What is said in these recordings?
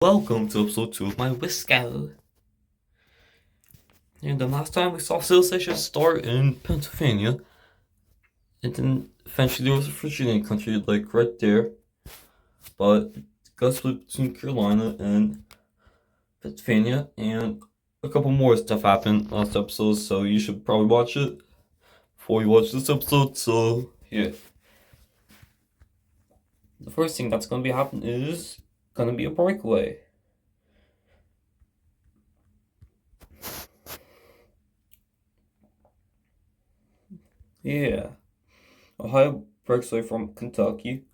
Welcome to episode 2 of my WCSO. And the last time we saw civilization start in Pennsylvania, and then eventually there was a Virginia country, like right there. But it got split between Carolina and Pennsylvania, and a couple more stuff happened last episode, so you should probably watch it before you watch this episode. So, yeah. The first thing that's gonna be happening is gonna be a breakaway. Yeah. Ohio breaks away from Kentucky.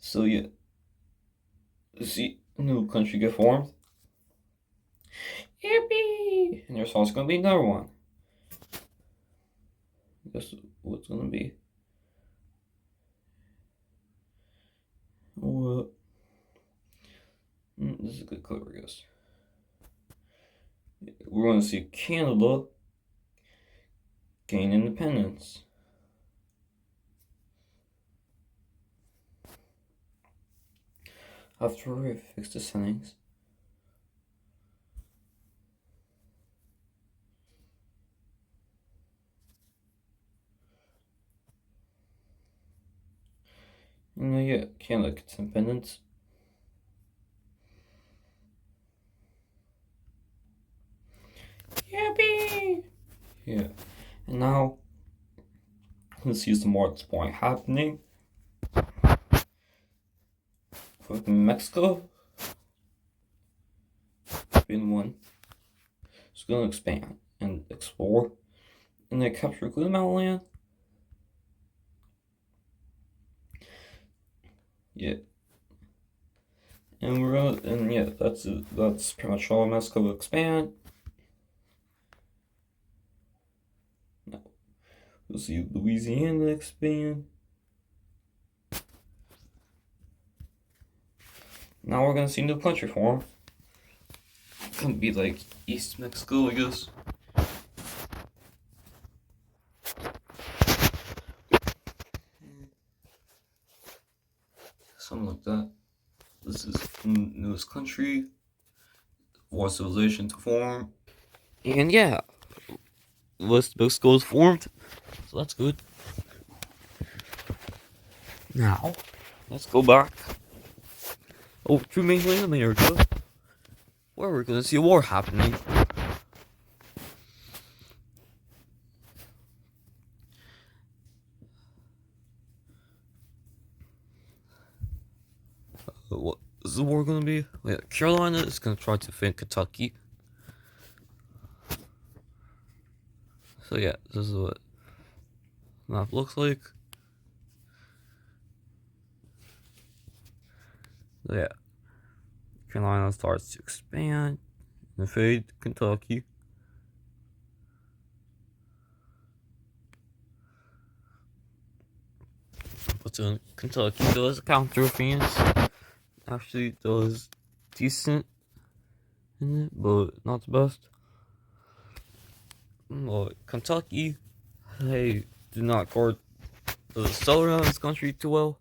So yeah, see, new country get formed. Yippee! And there's also gonna be another one. Guess what's gonna be? What? This is a good color, I guess. We're gonna see Canada gain independence. After we fix the settings. And yeah, Canada gets independence. Yippee! Yeah. And now, let's see some more at this point happening. With Mexico being one. It's gonna expand and explore. And they capture Green Mountain land. Yeah. And we're gonna, and yeah, that's pretty much all Mexico will expand. Now, we'll see Louisiana expand. Now we're gonna see new country form. It's gonna be like East Mexico, I guess. Something like that. This is the newest country. War civilization to form. And yeah, West Mexico is formed. So that's good. Now, let's go back over to mainland America, where we're gonna see a war happening. What is the war gonna be? Wait, Carolina is gonna try to defend Kentucky. So yeah, this is what the map looks like. So yeah, Carolina starts to expand, invade Kentucky. But then Kentucky does counter offense. Actually does decent in it, but not the best. But Kentucky, they do not guard the southern of this country too well.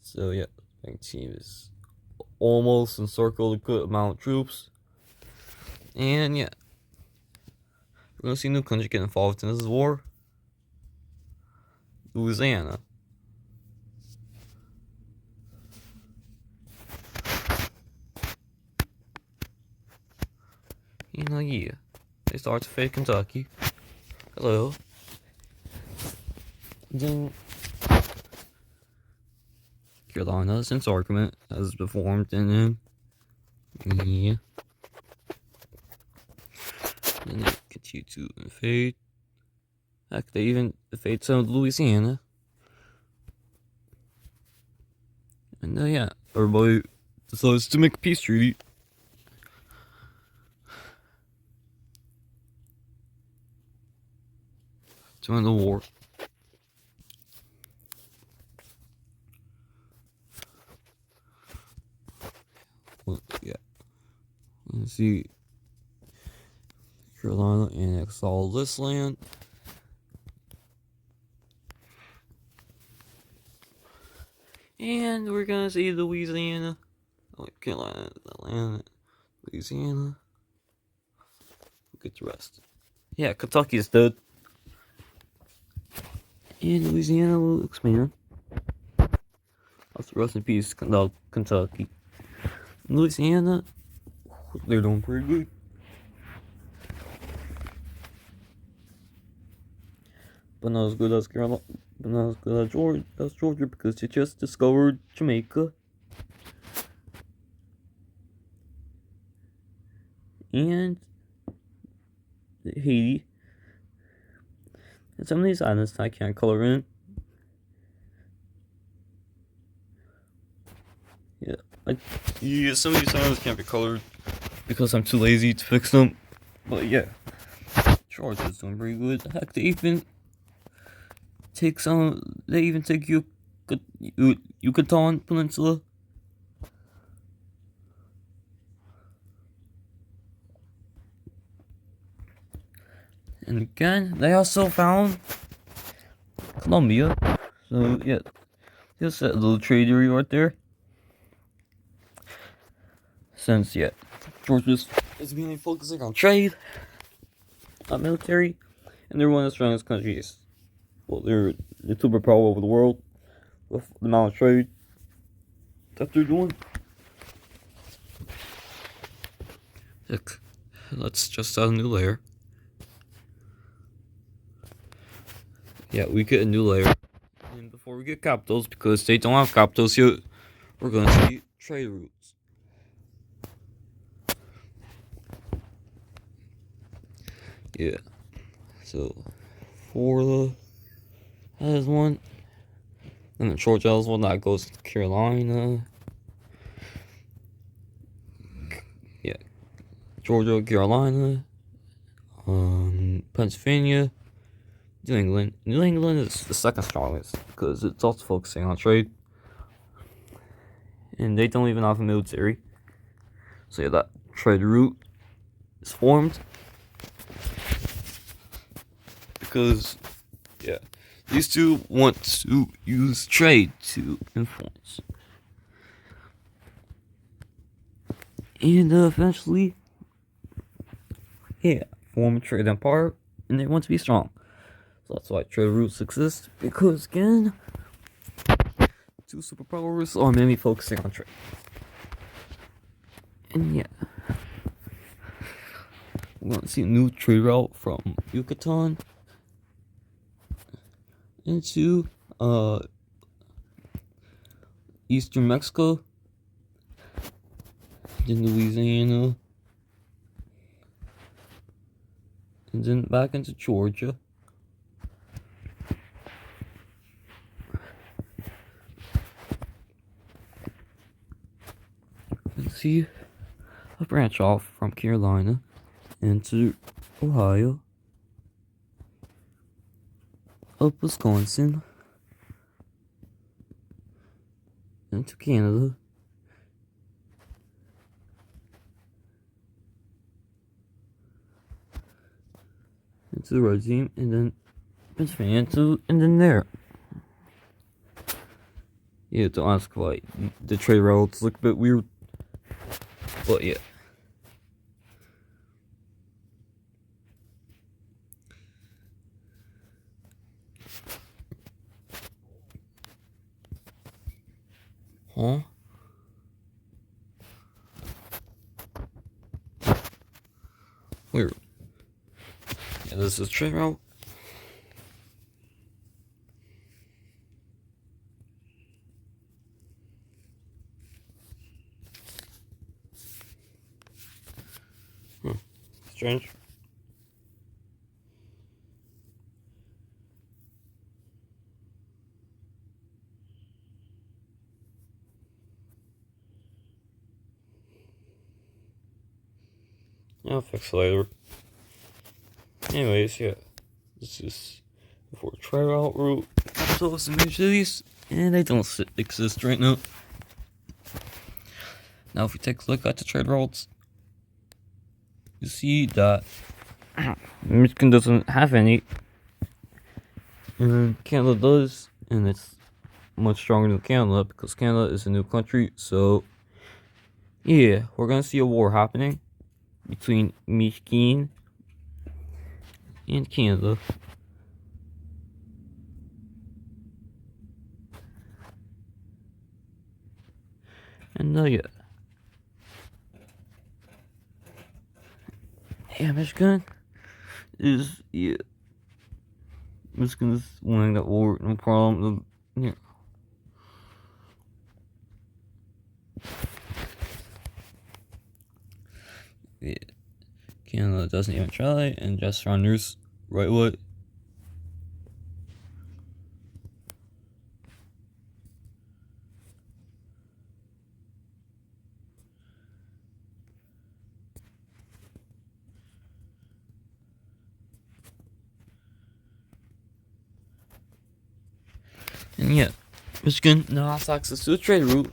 So yeah, my team is almost encircled a good amount of troops. And yeah, we're gonna see a new country get involved in this war. Louisiana. Yeah, they start to fade Kentucky. Hello. Then Carolina's encirclement has been formed, and then yeah, and they continue to invade. Heck, they even invade some of Louisiana. And yeah, everybody decides to make a peace treaty. To end the war. Well, yeah. Let's see. Carolina annex all this land. And we're gonna see Louisiana, North Carolina, Atlanta, Louisiana. We'll get the rest. Yeah, Kentucky's dead. And Louisiana will expand. Also, rest in peace, Kentucky. Louisiana, they're doing pretty good. But not as good as Carolina, but not as good as Georgia because they just discovered Jamaica. And Haiti. And some of these islands I can't color in. Yeah, some of these islands can't be colored because I'm too lazy to fix them. But yeah, Georgia's doing pretty good. Heck, they even take Yucatan Peninsula. And again, they also found Colombia. So yeah, just that little trade area right there. Since yeah, Georgia is mainly focusing on trade, not military, and they're one of the strongest countries. Well, they're the superpower over the world with the amount of trade that they're doing. Look, let's just add a new layer. Yeah, we get a new layer. And before we get capitals, because they don't have capitals yet, we're going to see trade routes. Yeah. So, Florida has one. And then Georgia has one that goes to Carolina. Yeah. Georgia, Carolina. Pennsylvania. New England. New England is the second strongest because it's also focusing on trade. And they don't even have a military. So yeah, that trade route is formed. Because, yeah, these two want to use trade to influence. And eventually, yeah, form a trade empire, and they want to be strong. So that's why trade routes exist, because again, two superpowers are mainly focusing on trade. And yeah, we're going to see a new trade route from Yucatan into eastern Mexico, then Louisiana, and then back into Georgia. Let's see a branch off from Carolina into Ohio, up Wisconsin, into Canada, into the red team, and then Pennsylvania, and then there. Yeah, don't ask why the trade routes look a bit weird, but yeah. Huh? Weird. Yeah, this is trade route. Strange. I'll fix it later. Anyways, yeah. This is for trade route. Capitals and major cities, and they don't exist right now. Now, if we take a look at the trade routes, you see that Michigan doesn't have any, and Canada does, and it's much stronger than Canada because Canada is a new country. So yeah, we're gonna see a war happening between Michigan and Canada. And yeah. Yeah, Michigan is Michigan is winning that war, no problem. Yeah. Yeah. Canada doesn't even try and just surrenders right away. And yeah, Michigan now has access to the trade route,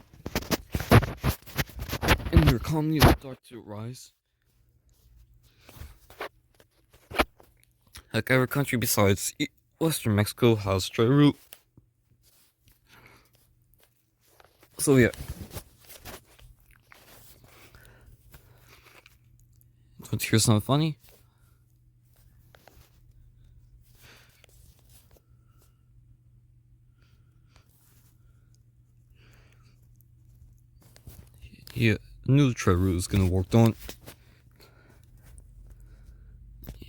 and their economy will start to rise. Like every country besides Western Mexico has trade route. So yeah. Want to hear something funny? Yeah, the new trade route is gonna work on.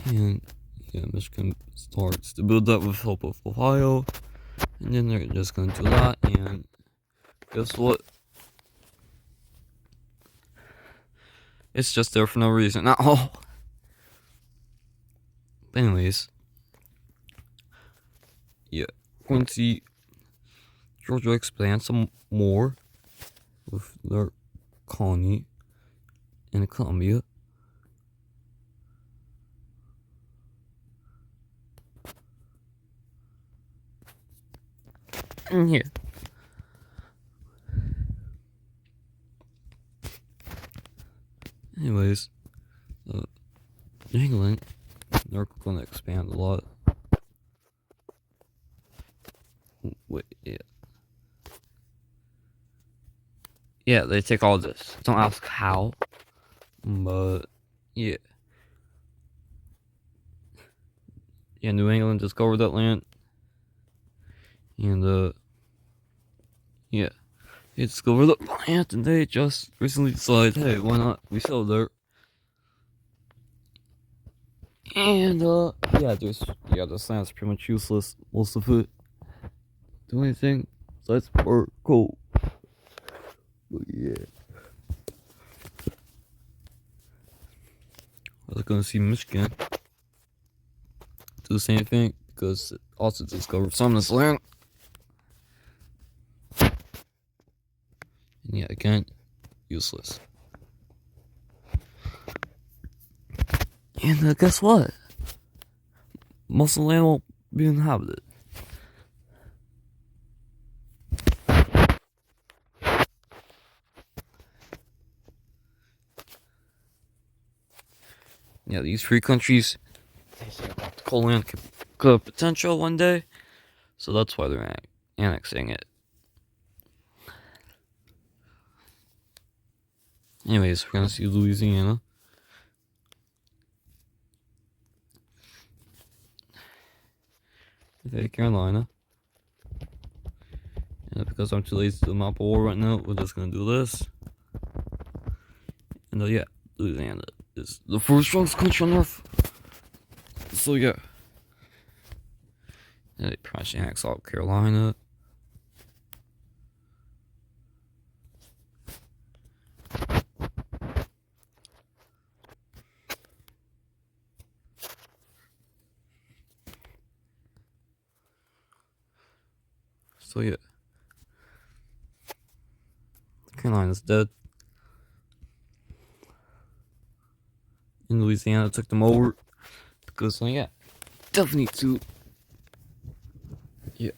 And yeah, Michigan starts to build that with help of Ohio. And then they're just gonna do that, and guess what? It's just there for no reason at all. But anyways, yeah, we're going to see Georgia expand some more with their colony in Columbia. And yeah. Anyways, England, they're going to expand a lot. Wait, yeah. Yeah, they take all this. Don't ask how, but yeah. Yeah, New England discovered that land. And yeah. They discovered the land and they just recently decided, hey, why not? We sell dirt. And yeah, this land's pretty much useless. Most of it. Do anything besides burn coal. But yeah. I was gonna see Michigan do the same thing because it also discovered some of this land. And yeah, again, useless. And guess what? Most of the land won't be inhabited. Yeah, these three countries, they say about the coal land could have potential one day, so that's why they're annexing it. Anyways, we're gonna see Louisiana. Okay, Carolina. And because I'm too lazy to do map war right now, we're just gonna do this. And yeah, Louisiana is the first strongest country on earth. So yeah. And they pretty much annex South Carolina. So yeah. Carolina's dead. And Louisiana took them over. Because yeah, definitely too. Yeah.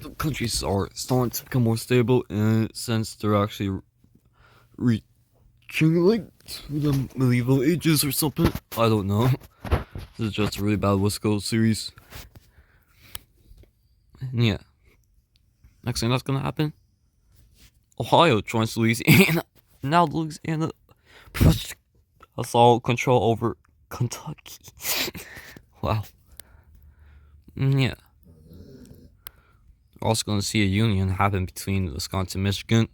The countries are starting to become more stable in a sense they're actually reaching like to the medieval ages or something. I don't know. This is just a really bad WCSO series. And yeah. Next thing that's gonna happen, Ohio joins Louisiana. Now Louisiana has all control over Kentucky. Wow. Yeah. We're also gonna see a union happen between Wisconsin, Michigan.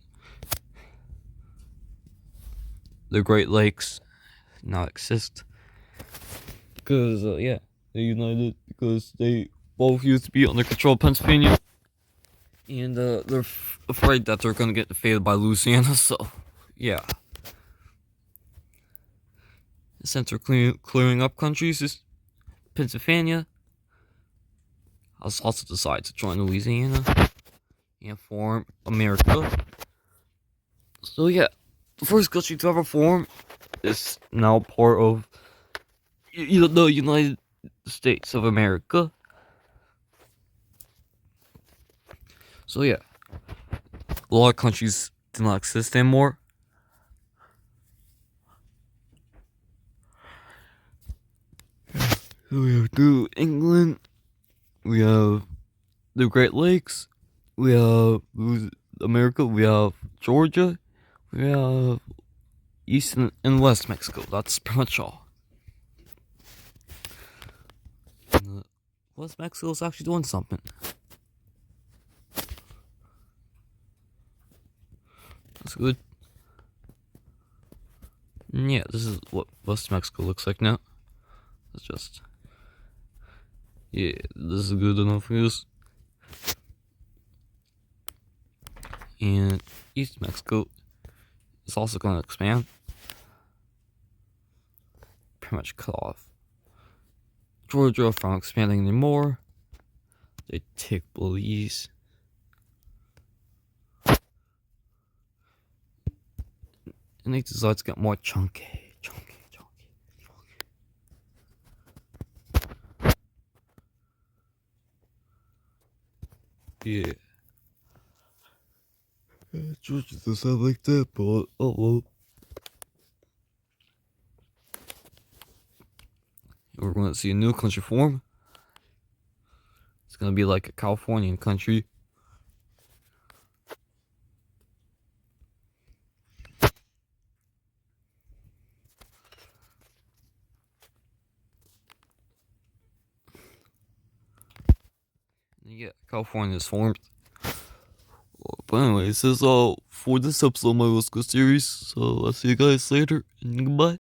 The Great Lakes now exist because they united because they both used to be under control of Pennsylvania, and they're afraid that they're gonna get defeated by Louisiana. So yeah, since they're clearing up countries, is Pennsylvania has also decided to join Louisiana and form America. So yeah, the first country to ever form is now part of the United States of America. So yeah, a lot of countries do not exist anymore. So we have New England, we have the Great Lakes, we have America, we have Georgia, we have East and West Mexico. That's pretty much all. And, West Mexico is actually doing something. That's good. And yeah, this is what West Mexico looks like now. It's just, yeah, this is good enough for this. And East Mexico is also going to expand. Pretty much cut off Georgia from expanding anymore. They take Belize. And they decide to get more chunky. Yeah. Georgia doesn't sound like that, but oh well. We're going to see a new country form. It's going to be like a Californian country. Yeah, California is formed. But anyways, this is all for this episode of my West Coast series. So I'll see you guys later, and goodbye.